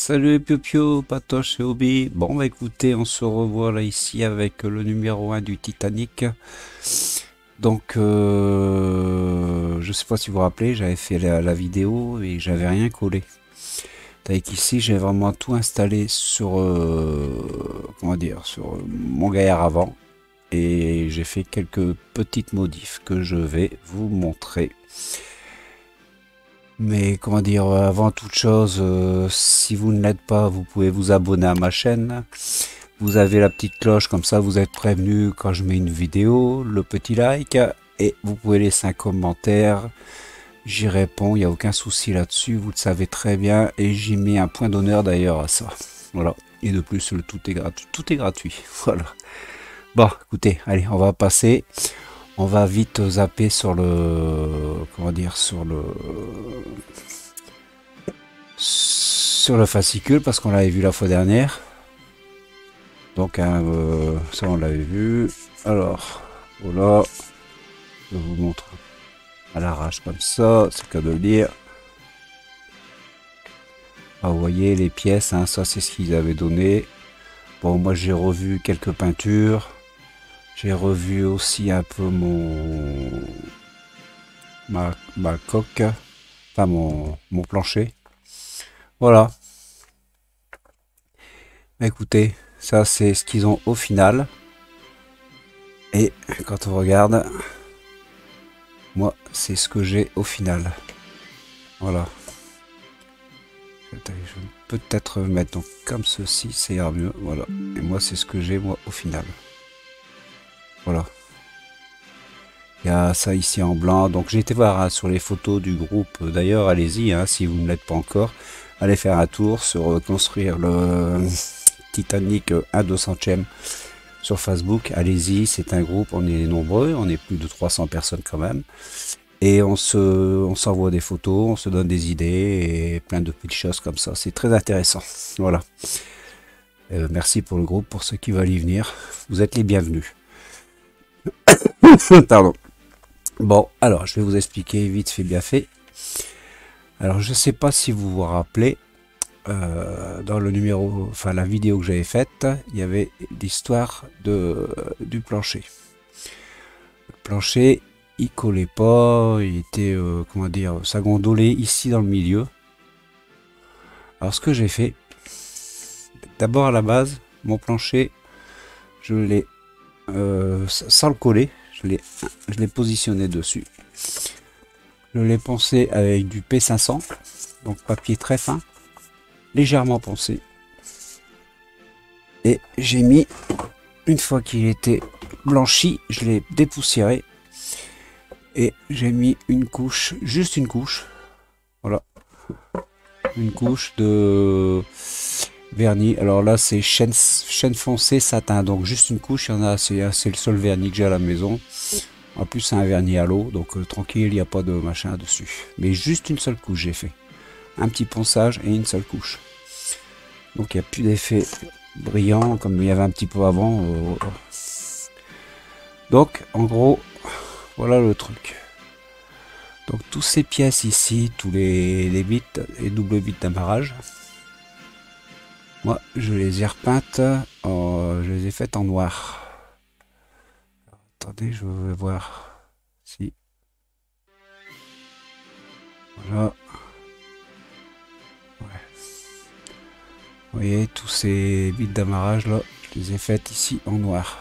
Salut Pio Pio, Patoche et Obi. Bon bah écoutez, on se revoit là ici avec le numéro 1 du Titanic. Donc je sais pas si vous vous rappelez, j'avais fait la vidéo et j'avais rien collé. Avec qu'ici j'ai vraiment tout installé sur comment dire, sur mon gaillard avant et j'ai fait quelques petites modifs que je vais vous montrer. Mais comment dire, avant toute chose, si vous ne l'êtes pas, vous pouvez vous abonner à ma chaîne. Vous avez la petite cloche, comme ça vous êtes prévenu quand je mets une vidéo, le petit like, et vous pouvez laisser un commentaire. J'y réponds, il n'y a aucun souci là-dessus, vous le savez très bien, et j'y mets un point d'honneur d'ailleurs à ça. Voilà. Et de plus, le tout est gratuit. Tout est gratuit. Voilà. Bon, écoutez, allez, on va passer. On va vite zapper sur le, comment dire, sur le fascicule parce qu'on l'avait vu la fois dernière. Donc hein, ça on l'avait vu. Alors voilà, je vous montre à l'arrache comme ça, c'est qu'à de le dire. Ah, vous voyez les pièces, hein, ça c'est ce qu'ils avaient donné. Bon, moi j'ai revu quelques peintures. J'ai revu aussi un peu ma coque, enfin mon plancher. Voilà. Écoutez, ça c'est ce qu'ils ont au final. Et quand on regarde, moi c'est ce que j'ai au final. Voilà. Je vais peut-être mettre donc comme ceci, ça ira mieux. Voilà. Et moi c'est ce que j'ai moi au final. Voilà. Il y a ça ici en blanc. Donc j'ai été voir hein, sur les photos du groupe. D'ailleurs, allez-y, hein, si vous ne l'êtes pas encore. Allez faire un tour sur construire le Titanic 1/200e sur Facebook. Allez-y, c'est un groupe, on est nombreux, on est plus de 300 personnes quand même. Et on s'envoie des photos, on se donne des idées et plein de petites choses comme ça. C'est très intéressant. Voilà. Merci pour le groupe, pour ceux qui veulent y venir. Vous êtes les bienvenus. Pardon. Bon, alors je vais vous expliquer vite fait bien fait. Alors je sais pas si vous vous rappelez, dans le numéro, enfin la vidéo que j'avais faite, il y avait l'histoire du plancher. Le plancher, il collait pas, il était, comment dire, ça gondolait ici dans le milieu. Alors ce que j'ai fait, d'abord à la base, mon plancher, je l'ai, sans le coller, je l'ai positionné dessus. Je l'ai poncé avec du P500, donc papier très fin, légèrement poncé. Et j'ai mis, une fois qu'il était blanchi, je l'ai dépoussiéré. Et j'ai mis une couche, juste une couche. Voilà. Une couche de vernis. Alors là, c'est chêne foncé satin. Donc juste une couche, il y en a, c'est le seul vernis que j'ai à la maison. En plus, c'est un vernis à l'eau, donc tranquille, il n'y a pas de machin dessus. Mais juste une seule couche, j'ai fait. Un petit ponçage et une seule couche. Donc il n'y a plus d'effet brillant comme il y avait un petit peu avant. Donc en gros, voilà le truc. Donc toutes ces pièces ici, tous les bits et double bits d'amarrage, moi je les ai repeintes, je les ai faites en noir. Attendez, je vais voir si. Voilà. Ouais. Vous voyez, tous ces bits d'amarrage là, je les ai faites ici en noir.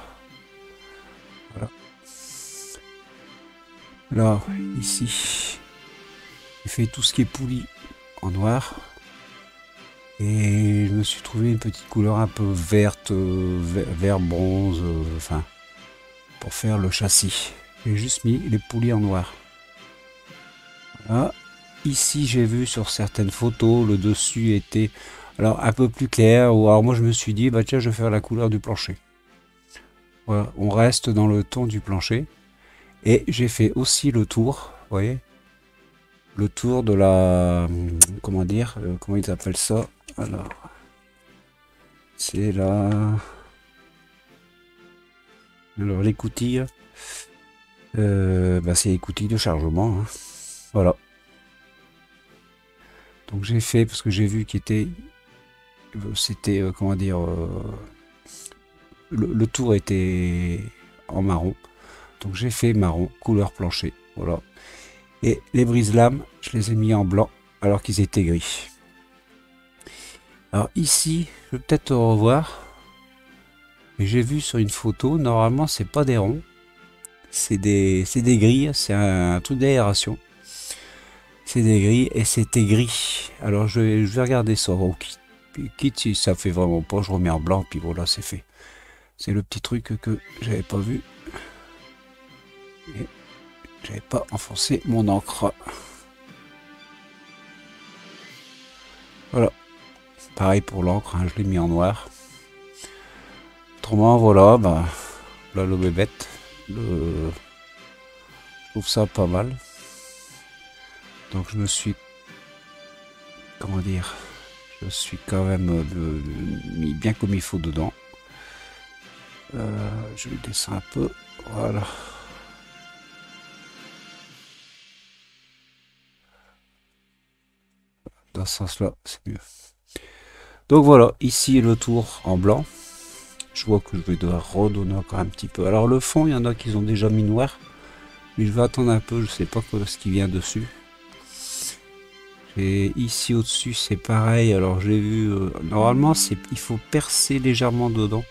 Voilà. Là, ici, j'ai fait tout ce qui est poulie en noir. Et je me suis trouvé une petite couleur un peu verte, vert bronze, enfin, pour faire le châssis. J'ai juste mis les poulies en noir. Voilà. Ici, j'ai vu sur certaines photos, le dessus était alors un peu plus clair. Ou alors moi, je me suis dit, bah tiens, je vais faire la couleur du plancher. Voilà, on reste dans le ton du plancher. Et j'ai fait aussi le tour, vous voyez, le tour de la, comment dire, comment ils appellent ça? Alors, c'est là. Alors l'écoutille, bah, c'est l'écoutille de chargement. Hein. Voilà. Donc j'ai fait parce que j'ai vu qu'il était c'était, comment dire, le tour était en marron. Donc j'ai fait marron, couleur plancher, voilà. Et les brise-lames, je les ai mis en blanc alors qu'ils étaient gris. Alors ici, je vais peut-être revoir. Mais j'ai vu sur une photo, normalement c'est pas des ronds. C'est des grilles, c'est un truc d'aération. C'est des grilles et c'était gris. Alors je vais regarder ça au kit, si ça fait vraiment pas, je remets en blanc, puis voilà, c'est fait. C'est le petit truc que j'avais pas vu. Et j'avais pas enfoncé mon encre. Voilà. Pareil pour l'encre, hein, je l'ai mis en noir. Autrement, voilà, bah, là le bébête. Je trouve ça pas mal. Donc je me suis, comment dire, je suis quand même mis bien comme il faut dedans. Je le descends un peu, voilà. Dans ce sens-là, c'est mieux. Donc voilà, ici le tour en blanc. Je vois que je vais devoir redonner encore un petit peu. Alors le fond, il y en a qui ont déjà mis noir. Mais je vais attendre un peu, je sais pas ce qui vient dessus. Et ici au-dessus, c'est pareil. Alors j'ai vu, normalement, il faut percer légèrement dedans.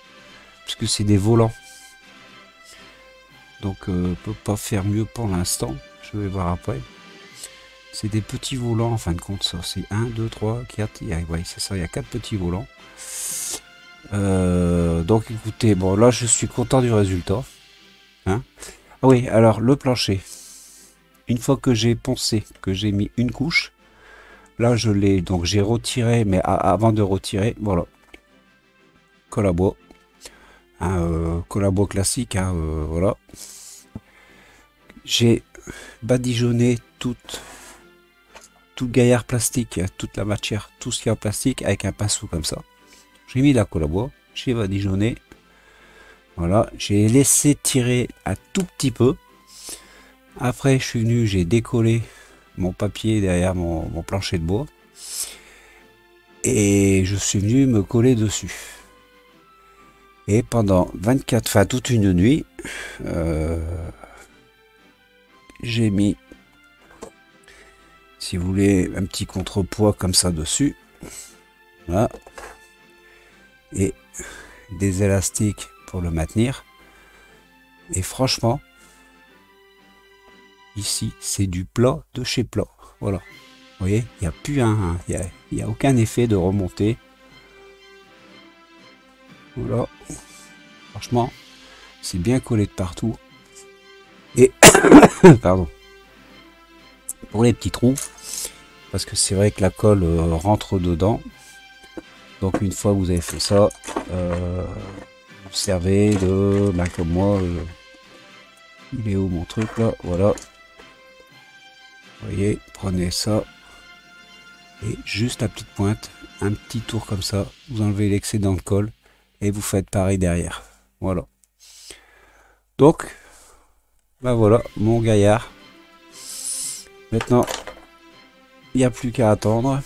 Parce que c'est des volants. Donc on peut pas faire mieux pour l'instant. Je vais voir après. C'est des petits volants en fin de compte, ça. C'est 1, 2, 3, 4. Ouais, c'est ça, il y a 4 petits volants. Donc écoutez, bon là je suis content du résultat. Hein. Ah oui, alors le plancher. Une fois que j'ai poncé, que j'ai mis une couche, là je l'ai, donc j'ai retiré, mais avant de retirer, voilà. Colle à bois. Colle à bois classique, hein, voilà. J'ai badigeonné tout gaillard plastique, toute la matière, tout ce qui est en plastique avec un pinceau comme ça. J'ai mis la colle à bois, j'ai badigeonné. Voilà, j'ai laissé tirer un tout petit peu. Après, je suis venu, j'ai décollé mon papier derrière mon plancher de bois. Et je suis venu me coller dessus. Et pendant 24, enfin toute une nuit, j'ai mis, si vous voulez, un petit contrepoids comme ça dessus. Voilà. Et des élastiques pour le maintenir. Et franchement, ici, c'est du plat de chez plat. Voilà. Vous voyez, il n'y a plus il y a aucun effet de remontée. Voilà. Franchement, c'est bien collé de partout. Et, pardon, pour les petits trous, parce que c'est vrai que la colle rentre dedans. Donc une fois que vous avez fait ça, vous servez de, ben, comme moi, il est où mon truc là, voilà. Vous voyez, prenez ça et juste la petite pointe, un petit tour comme ça, vous enlevez l'excédent de colle et vous faites pareil derrière. Voilà. Donc, ben voilà, mon gaillard. Maintenant, il n'y a plus qu'à attendre.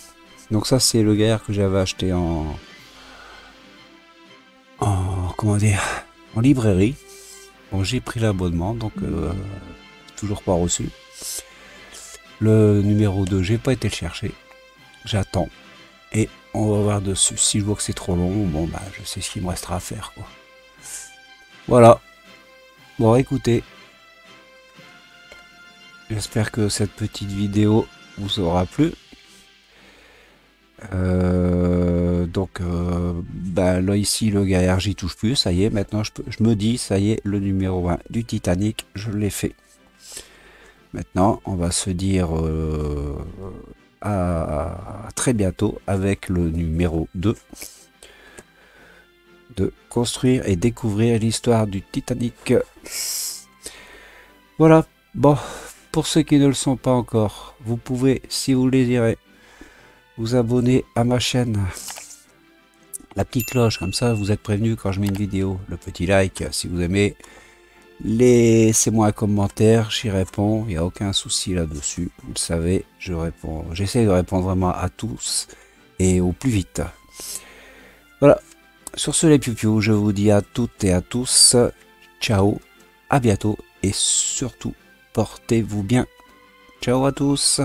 Donc ça, c'est le gaillard que j'avais acheté comment dire, en librairie. Bon, j'ai pris l'abonnement, donc toujours pas reçu. Le numéro 2, j'ai pas été le chercher. J'attends. Et on va voir dessus. Si je vois que c'est trop long, bon bah je sais ce qu'il me restera à faire, quoi. Voilà. Bon, écoutez. J'espère que cette petite vidéo vous aura plu. Bah, là ici le gaillard j'y touche plus, ça y est, maintenant je me dis, ça y est, le numéro 1 du Titanic, je l'ai fait. Maintenant on va se dire à très bientôt avec le numéro 2 de construire et découvrir l'histoire du Titanic. Voilà, bon, pour ceux qui ne le sont pas encore, vous pouvez, si vous le désirez, vous abonner à ma chaîne, la petite cloche, comme ça vous êtes prévenu quand je mets une vidéo, le petit like si vous aimez, laissez-moi un commentaire, j'y réponds, il n'y a aucun souci là-dessus, vous le savez, je réponds, j'essaie de répondre vraiment à tous et au plus vite. Voilà, sur ce les piou je vous dis à toutes et à tous, ciao, à bientôt et surtout, portez-vous bien. Ciao à tous.